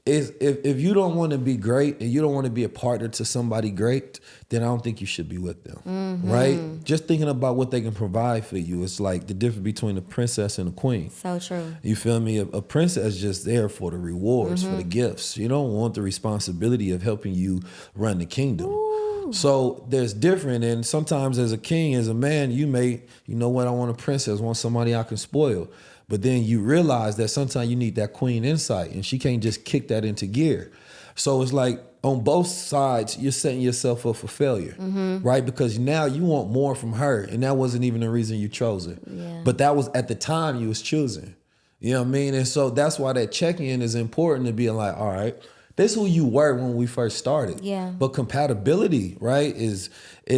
is if you don't want to be great and you don't want to be a partner to somebody great, then I don't think you should be with them, right? Just thinking about what they can provide for you, it's like the difference between a princess and a queen. So true. You feel me? A princess is just there for the rewards, for the gifts. You don't want the responsibility of helping you run the kingdom. Ooh. So there's different, and sometimes as a king, as a man, you know what, I want a princess, I want somebody I can spoil. But then you realize that sometimes you need that queen insight, and she can't just kick that into gear. So it's like on both sides, you're setting yourself up for failure, right? Because now you want more from her, and that wasn't even the reason you chose her. Yeah. But that was at the time you was choosing. You know what I mean? And so that's why that check-in is important, to be like, all right, this is who you were when we first started. Yeah. But compatibility, right, is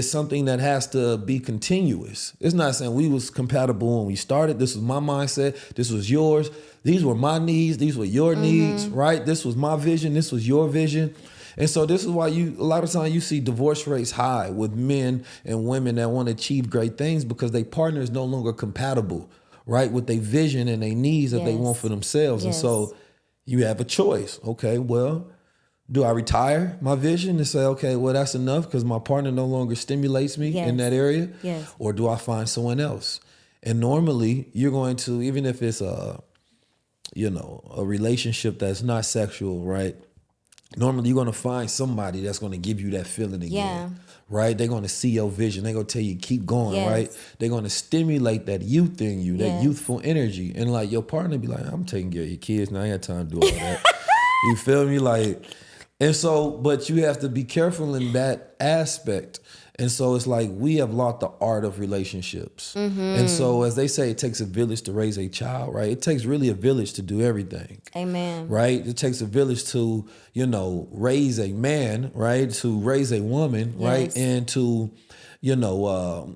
something that has to be continuous. It's not saying we was compatible when we started. This was my mindset. This was yours. These were my needs. These were your needs, right? This was my vision. This was your vision. And so this is why a lot of times you see divorce rates high with men and women that want to achieve great things, because their partner is no longer compatible, right, with their vision and their needs that they want for themselves. Yes. And so you have a choice. Okay, well, do I retire my vision and say, okay, well, that's enough because my partner no longer stimulates me in that area? Yes. Or do I find someone else? And normally you're going to, even if it's a relationship that's not sexual, right? Normally you're going to find somebody that's going to give you that feeling again. Yeah. Right? They're going to see your vision. They're going to tell you, keep going, Yes. right? They're going to stimulate that youth in you, that youthful energy. And like your partner be like, I'm taking care of your kids. Now I ain't got time to do all that. You feel me? Like, and so, but you have to be careful in that aspect. And so it's like we have lost the art of relationships. And so as they say, it takes a village to raise a child, right? It takes really a village to do everything. Amen. Right? It takes a village to, raise a man, right? To raise a woman, right? And to,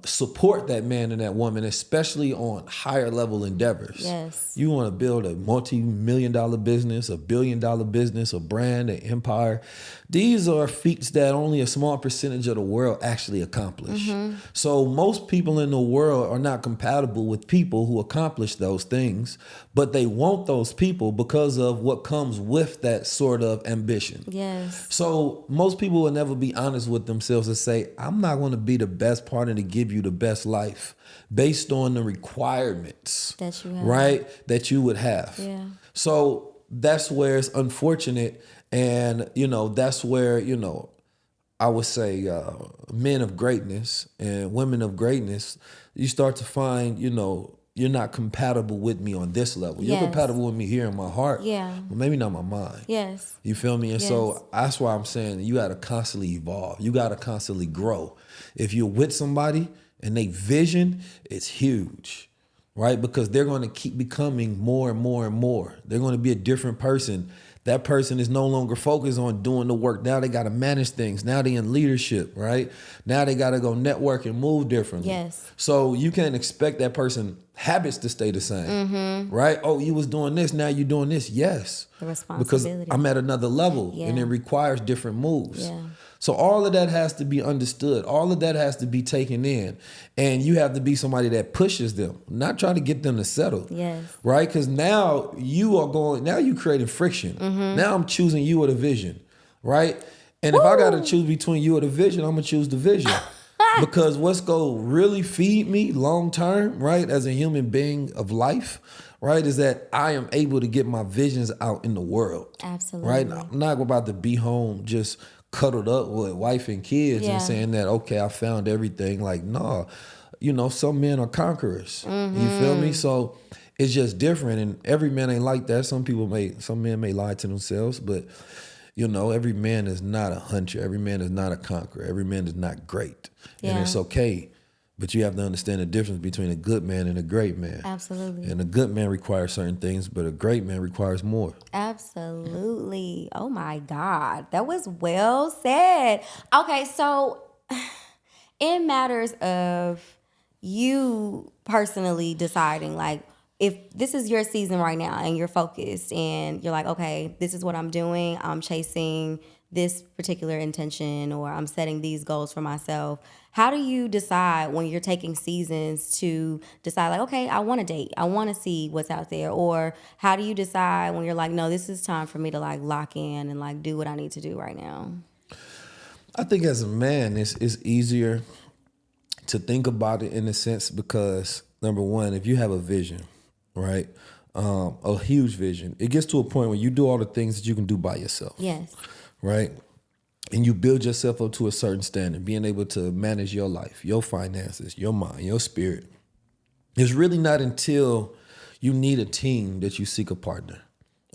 support that man and that woman, especially on higher level endeavors. Yes. You want to build a multi-million-dollar business, a billion-dollar business, a brand, an empire. These are feats that only a small percentage of the world actually accomplish. So most people in the world are not compatible with people who accomplish those things, but they want those people because of what comes with that sort of ambition. Yes. So most people will never be honest with themselves and say, I'm not going to be the best partner to give you the best life based on the requirements that you have. right, that you would have. Yeah. So that's where it's unfortunate. And, that's where, I would say men of greatness and women of greatness, you start to find, you're not compatible with me on this level. You're compatible with me here in my heart, but maybe not my mind. Yes. You feel me? And so that's why I'm saying you got to constantly evolve. You got to constantly grow. If you're with somebody and they vision, it's huge, right? Because they're going to keep becoming more and more and more. They're going to be a different person. That person is no longer focused on doing the work. Now they got to manage things. Now they in leadership, right? Now they got to go network and move differently. Yes. So you can't expect that person habits to stay the same, right? Oh, you was doing this, now you're doing this. Yes. The responsibility. Because I'm at another level and it requires different moves. Yeah. So all of that has to be understood. All of that has to be taken in. And you have to be somebody that pushes them, not trying to get them to settle. Yes. Right? Because now you're creating friction. Now I'm choosing you or the vision. Right? And if I got to choose between you or the vision, I'm going to choose the vision. Because what's going to really feed me long term, right, as a human being of life, right, is that I am able to get my visions out in the world. Absolutely. Right? I'm not about to be home just cuddled up with wife and kids and saying that, okay, I found everything. Like, no, some men are conquerors. You feel me? So it's just different. And every man ain't like that. Some men may lie to themselves, but every man is not a hunter. Every man is not a conqueror. Every man is not great. And it's okay. But you have to understand the difference between a good man and a great man. Absolutely. And a good man requires certain things, but a great man requires more. Absolutely. Oh my God. That was well said. Okay, so in matters of you personally deciding, like, if this is your season right now and you're focused and you're like, okay, this is what I'm doing, I'm chasing this particular intention or I'm setting these goals for myself, how do you decide when you're taking seasons to decide like, okay, I want to date, I want to see what's out there? Or how do you decide when you're like, no, this is time for me to like lock in and like do what I need to do right now? I think as a man, it's easier to think about it in a sense because number one, if you have a vision, right, a huge vision, it gets to a point where you do all the things that you can do by yourself. Yes. Right? And you build yourself up to a certain standard, being able to manage your life, your finances, your mind, your spirit. It's really not until you need a team that you seek a partner.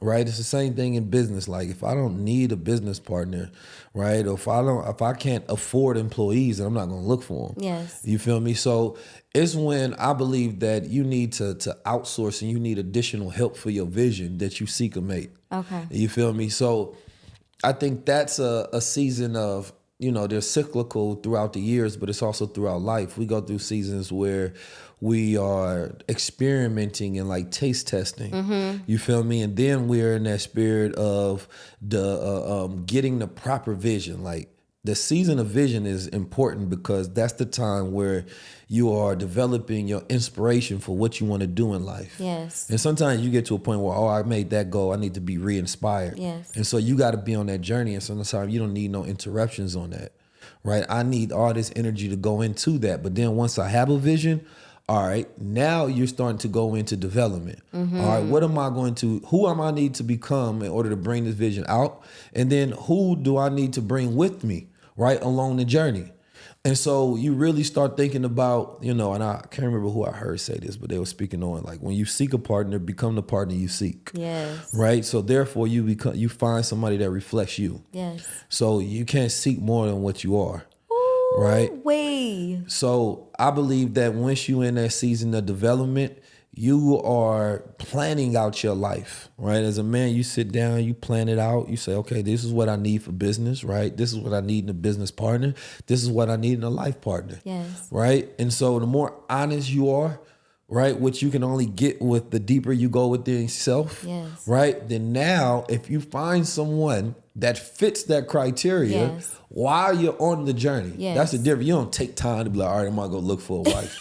Right? It's the same thing in business. Like if I don't need a business partner, right? Or if I can't afford employees, then I'm not gonna look for them. Yes. You feel me? So it's when I believe that you need to outsource and you need additional help for your vision that you seek a mate. Okay. You feel me? So I think that's a season of, they're cyclical throughout the years, but it's also throughout life. We go through seasons where we are experimenting and like taste testing. You feel me? And then we're in that spirit of the getting the proper vision. Like the season of vision is important because that's the time where you are developing your inspiration for what you want to do in life. Yes. And sometimes you get to a point where, I made that goal. I need to be re-inspired. Yes. And so you got to be on that journey. And sometimes you don't need no interruptions on that, right? I need all this energy to go into that. But then once I have a vision, all right, now you're starting to go into development. All right, who am I need to become in order to bring this vision out? And then who do I need to bring with me, right, along the journey? And so you really start thinking about, and I can't remember who I heard say this, but they were speaking on like when you seek a partner, become the partner you seek. Yes. Right? So therefore you find somebody that reflects you. Yes. So you can't seek more than what you are. Ooh, right? Wait. So I believe that once you in that season of development, you are planning out your life, right? As a man, you sit down, you plan it out. You say, okay, this is what I need for business, right? This is what I need in a business partner. This is what I need in a life partner, Yes. right? And so the more honest you are, right, which you can only get with the deeper you go within yourself, Yes. right? Then now, if you find someone that fits that criteria, Yes. while you're on the journey, Yes. that's the difference. You don't take time to be like, all right, I'm gonna go look for a wife.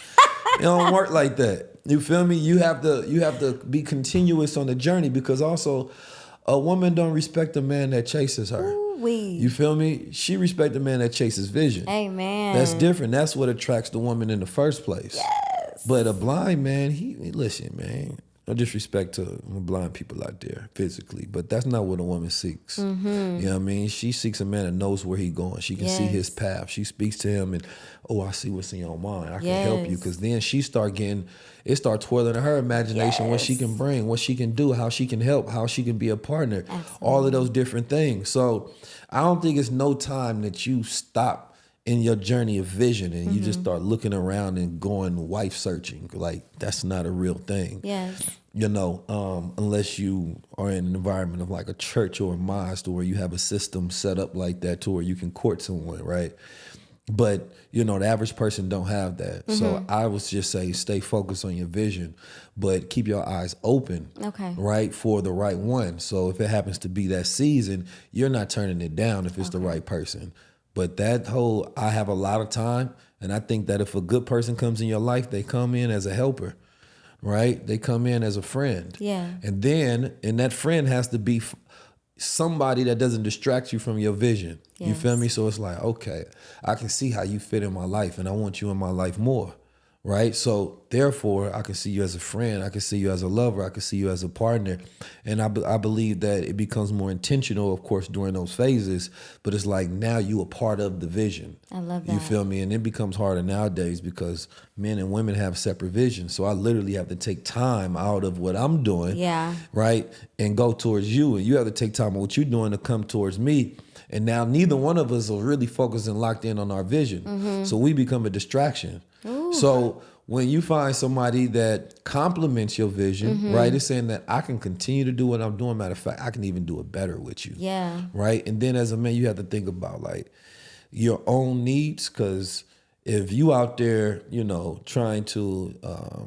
It don't work like that. You feel me? You have to be continuous on the journey because also a woman don't respect a man that chases her. Ooh-wee. You feel me? She respect a man that chases vision. Amen. That's different. That's what attracts the woman in the first place. Yes. But a blind man, listen, man. No disrespect to blind people out there physically, but that's not what a woman seeks. Mm-hmm. You know what I mean? She seeks a man that knows where he's going. She can see Yes. his path. She speaks to him and, I see what's in your mind. I can Yes. help you. Because then she start twirling in her imagination what she Yes. can bring, what she can do, how she can help, how she can be a partner, Absolutely. all of those different things. So I don't think it's no time that you stop in your journey of vision and you just start looking around and going wife searching. Like that's not a real thing. Yes. Unless you are in an environment of like a church or a mosque where you have a system set up like that to where you can court someone, right? But, the average person don't have that. So I would just say stay focused on your vision, but keep your eyes open, Okay. right, for the right one. So if it happens to be that season, you're not turning it down if it's the right person. But that whole, I have a lot of time, and I think that if a good person comes in your life, they come in as a helper, right? They come in as a friend. Yeah. And that friend has to be somebody that doesn't distract you from your vision. You Yes. feel me? So it's like, okay, I can see how you fit in my life, and I want you in my life more. Right? So therefore, I can see you as a friend. I can see you as a lover. I can see you as a partner. And I believe that it becomes more intentional, of course, during those phases. But it's like now you a part of the vision. I love that. You feel me? And it becomes harder nowadays because men and women have separate visions. So I literally have to take time out of what I'm doing. Yeah. Right? And go towards you. And you have to take time on what you're doing to come towards me. And now neither one of us are really focused and locked in on our vision. So we become a distraction. Ooh. So when you find somebody that complements your vision, right, it's saying that I can continue to do what I'm doing. Matter of fact, I can even do it better with you. Yeah. Right? And then as a man, you have to think about like your own needs because if you out there, trying to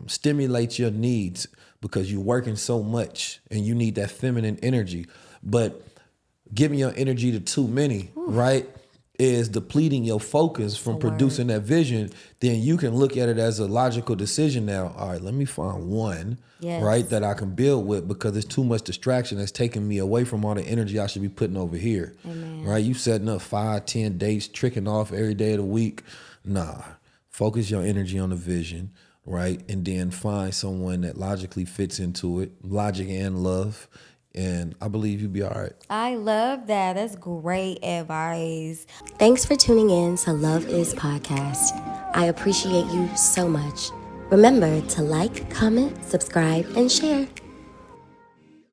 stimulate your needs because you're working so much and you need that feminine energy, but giving your energy to too many, right, is depleting your focus from producing that vision, then you can look at it as a logical decision now. All right, let me find one, right, that I can build with, because it's too much distraction that's taking me away from all the energy I should be putting over here. Amen. Right? You setting up 5, 10 dates, tricking off every day of the week. Nah, focus your energy on the vision, right? And then find someone that logically fits into it, logic and love. And I believe you'll be all right. I love that. That's great advice. Thanks for tuning in to Love Is Podcast. I appreciate you so much. Remember to like, comment, subscribe, and share.